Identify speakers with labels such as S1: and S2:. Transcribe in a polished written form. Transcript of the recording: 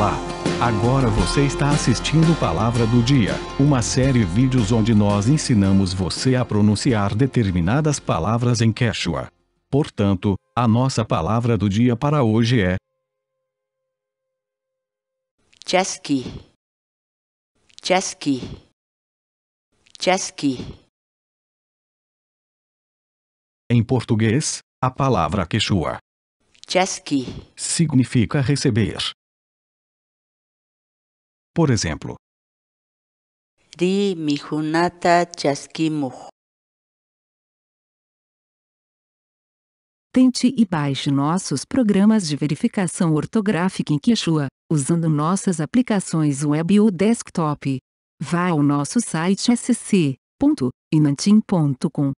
S1: Olá! Agora você está assistindo Palavra do Dia, uma série de vídeos onde nós ensinamos você a pronunciar determinadas palavras em Quechua. Portanto, a nossa palavra do dia para hoje é
S2: Chesky, Chesky, Chesky.
S1: em português, a palavra Quechua
S2: Chesky,
S1: significa receber. Por exemplo,
S2: Ri Mihunata Chasquimuj.
S3: Tente e baixe nossos programas de verificação ortográfica em Quechua, usando nossas aplicações web ou desktop. Vá ao nosso site sc.inantim.com